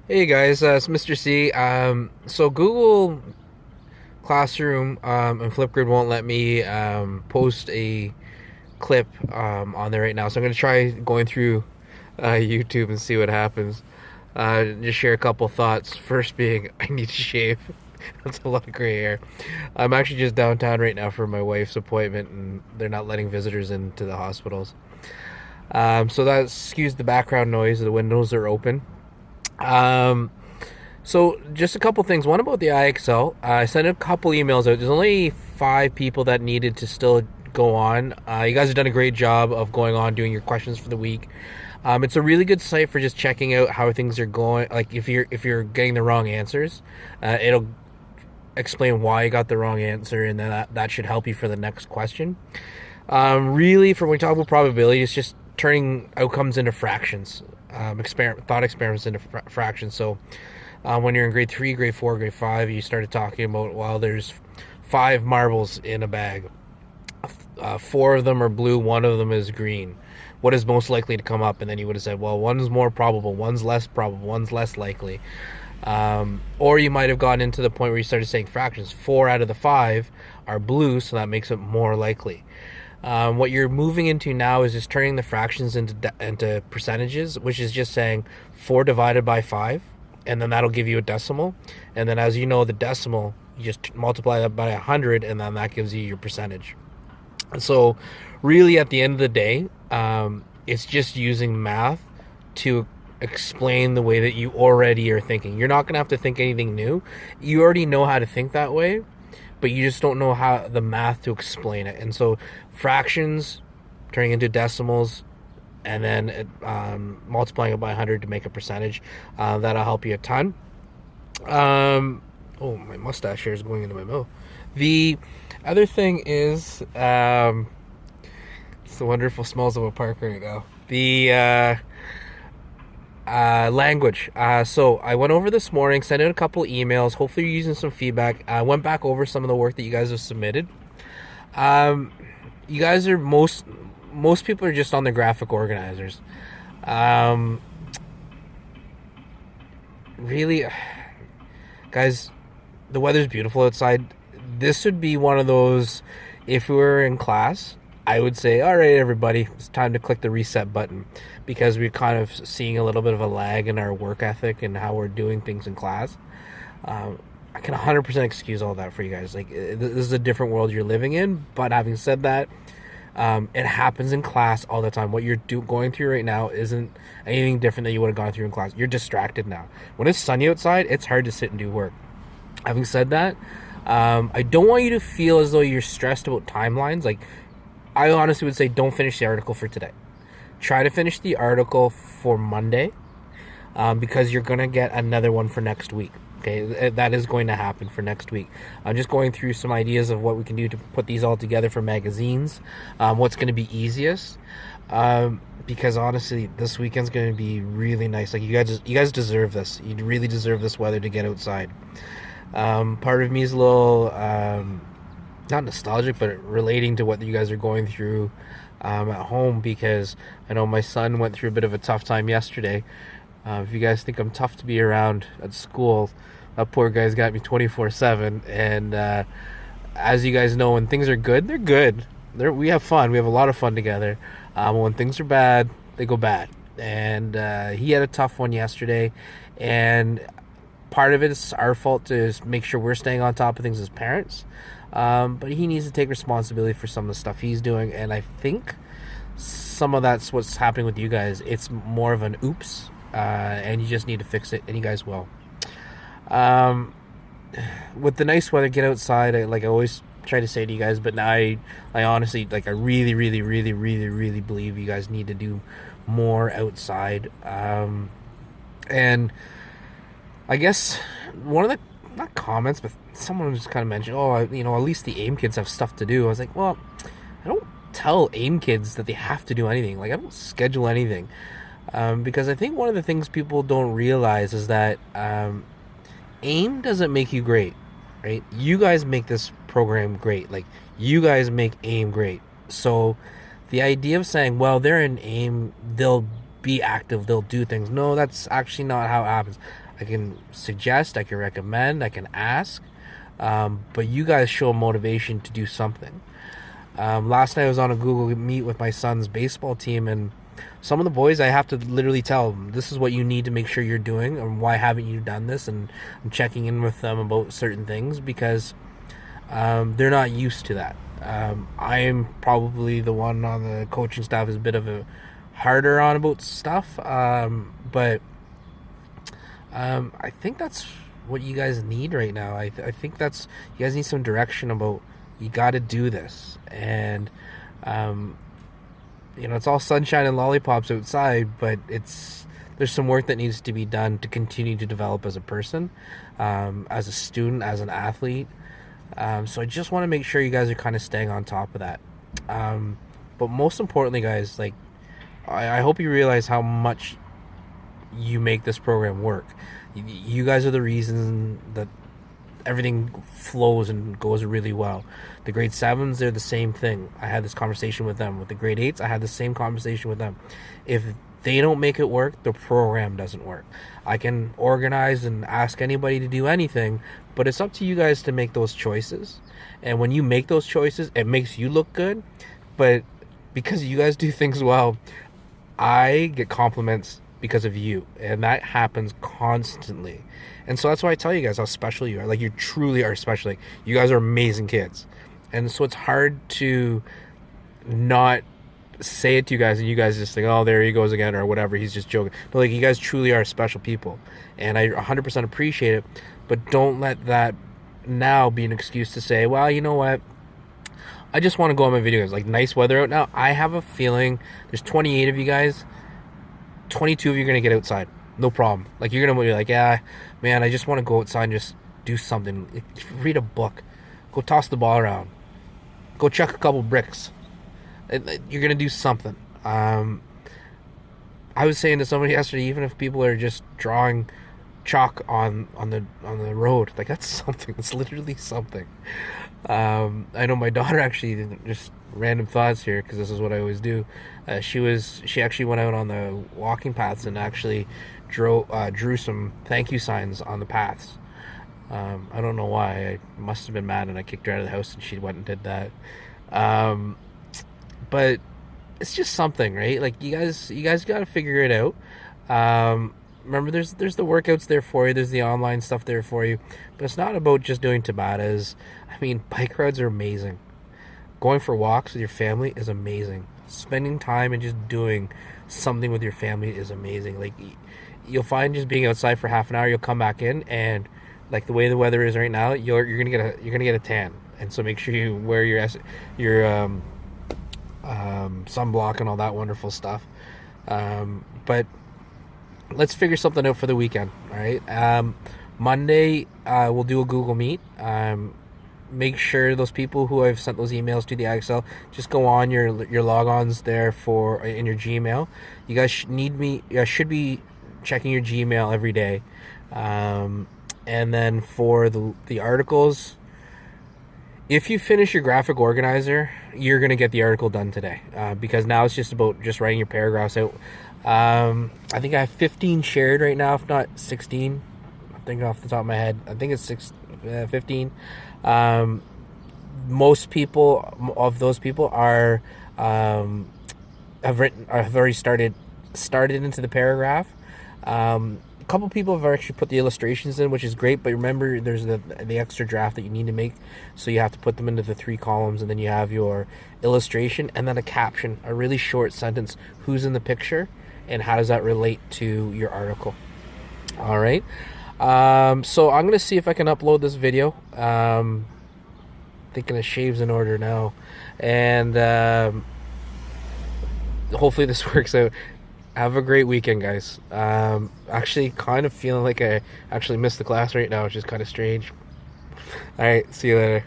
Hey guys, it's Mr. C. So Google Classroom and Flipgrid won't let me post a clip on there right now. So I'm gonna try going through YouTube and see what happens. Just share a couple thoughts. First being, I need to shave. That's a lot of gray hair. I'm actually just downtown right now for my wife's appointment, and they're not letting visitors into the hospitals. So that excuse the background noise. The windows are open. Um, So just a couple things. One about the IXL. I sent a couple emails out. There's only 5 people that needed to still go on. You guys have done a great job of going on doing your questions for the week. It's a really good site for just checking out how things are going. Like if you're getting the wrong answers, it'll explain why you got the wrong answer, and then that should help you for the next question. Really, for when we talk about probability, it's just turning outcomes into fractions, thought experiments into fractions. So when you're in grade 3, grade 4, grade 5, you started talking about, well, there's 5 marbles in a bag. 4 of them are blue, 1 of them is green. What is most likely to come up? And then you would have said, well, one's more probable, one's less probable, one's less likely. Or you might have gotten into the point where you started saying fractions. 4 out of the 5 are blue, so that makes it more likely. What you're moving into now is just turning the fractions into percentages, which is just saying 4 divided by 5, and then that'll give you a decimal. And then, as you know, the decimal, you just multiply that by 100, and then that gives you your percentage. So, really, at the end of the day, it's just using math to explain the way that you already are thinking. You're not going to have to think anything new. You already know how to think that way, but you just don't know how the math to explain it. And so fractions turning into decimals, and then multiplying it by 100 to make a percentage, that'll help you a ton. Oh, my mustache hair is going into my mouth. The other thing is, it's the wonderful smells of a park right now. The language. So I went over this morning, sent out a couple emails. Hopefully, you're using some feedback. I went back over some of the work that you guys have submitted. Um, you guys are most people are just on the graphic organizers. Um, really, guys, the weather's beautiful outside. This would be one of those. If we were in class, I would say, all right, everybody, it's time to click the reset button, because we're kind of seeing a little bit of a lag in our work ethic and how we're doing things in class. I can 100% excuse all that for you guys. Like, this is a different world you're living in. But having said that, it happens in class all the time. What you're going through right now isn't anything different than you would have gone through in class. You're distracted now. When it's sunny outside, it's hard to sit and do work. Having said that, I don't want you to feel as though you're stressed about timelines. Like, I honestly would say don't finish the article for today. Try to finish the article for Monday, because you're going to get another one for next week. Okay, that is going to happen for next week. I'm just going through some ideas of what we can do to put these all together for magazines. What's going to be easiest, because honestly, this weekend's going to be really nice. Like, you guys deserve this. You really deserve this weather to get outside. Part of me is a little not nostalgic, but relating to what you guys are going through at home, because I know my son went through a bit of a tough time yesterday. If you guys think I'm tough to be around at school, that poor guy's got me 24/7. And as you guys know, when things are good, they're good. We have fun. We have a lot of fun together. When things are bad, they go bad. And he had a tough one yesterday. And part of it is our fault to make sure we're staying on top of things as parents. But he needs to take responsibility for some of the stuff he's doing. And I think some of that's what's happening with you guys. It's more of an oops. And you just need to fix it, and you guys will. With the nice weather, get outside. I always try to say to you guys, but now I honestly, I really, really, really, really, really believe you guys need to do more outside. And I guess one of the, not comments, but someone just kind of mentioned, oh, at least the AIM kids have stuff to do. I was like, well, I don't tell AIM kids that they have to do anything. I don't schedule anything. Because I think one of the things people don't realize is that AIM doesn't make you great, right? You guys make this program great. Like, you guys make AIM great. So the idea of saying, well, they're in AIM, they'll be active, they'll do things. No, that's actually not how it happens. I can suggest, I can recommend, I can ask, but you guys show motivation to do something. Last night I was on a Google Meet with my son's baseball team, and some of the boys, I have to literally tell them, this is what you need to make sure you're doing, and why haven't you done this, and I'm checking in with them about certain things, because they're not used to that. I am probably the one on the coaching staff is a bit of a harder on about stuff, but I think that's what you guys need right now. I think that's, you guys need some direction about, you got to do this, and it's all sunshine and lollipops outside, but there's some work that needs to be done to continue to develop as a person, as a student, as an athlete. So I just want to make sure you guys are kind of staying on top of that. But most importantly, guys, like, I hope you realize how much you make this program work. You guys are the reason that everything flows and goes really well. The grade 7s, they're the same thing. I had this conversation with them. With the grade 8s, I had the same conversation with them. If they don't make it work, the program doesn't work. I can organize and ask anybody to do anything, but it's up to you guys to make those choices. And when you make those choices, it makes you look good. But because you guys do things well, I get compliments because of you, and that happens constantly. And so that's why I tell you guys how special you are. Like, you truly are special. Like, you guys are amazing kids, and so it's hard to not say it to you guys, and you guys just think, oh, there he goes again, or whatever, he's just joking. But like, you guys truly are special people, and I 100% appreciate it. But don't let that now be an excuse to say, well, you know what, I just want to go on my video games. Like, nice weather out now. I have a feeling there's 28 of you guys, 22 of you are going to get outside. No problem. Like, you're going to be like, yeah, man, I just want to go outside and just do something. Read a book. Go toss the ball around. Go chuck a couple bricks. You're going to do something. I was saying to somebody yesterday, even if people are just drawing chalk on the road, like, that's something. It's literally something. I know my daughter actually, just random thoughts here, because this is what I always do. She actually went out on the walking paths and actually drew some thank you signs on the paths. I don't know why. I must have been mad and I kicked her out of the house, and she went and did that. But it's just something, right? Like, you guys got to figure it out. Remember, there's the workouts there for you. There's the online stuff there for you. But it's not about just doing Tabatas. I mean, bike rides are amazing. Going for walks with your family is amazing. Spending time and just doing something with your family is amazing. Like, you'll find just being outside for half an hour, you'll come back in, and like the way the weather is right now, you're gonna get a tan. And so make sure you wear your sunblock and all that wonderful stuff. But let's figure something out for the weekend. All right. Monday, we'll do a Google Meet. Make sure those people who I've sent those emails to, the IXL, just go on your logons there in your Gmail. You guys should be checking your Gmail every day. And then for the articles, if you finish your graphic organizer, you're going to get the article done today, because now it's just about just writing your paragraphs out. I think I have 15 shared right now, if not 16. I think off the top of my head, I think it's 15. Most people of those people have already started into the paragraph. A couple people have actually put the illustrations in, which is great, but remember, there's the extra draft that you need to make, so you have to put them into the 3 columns, and then you have your illustration and then a caption, a really short sentence, who's in the picture and how does that relate to your article. All right. So I'm gonna see if I can upload this video. Thinking of shaves in order now, and hopefully this works out. Have a great weekend, guys. Actually kind of feeling like I actually missed the class right now, which is kind of strange. All right, see you later.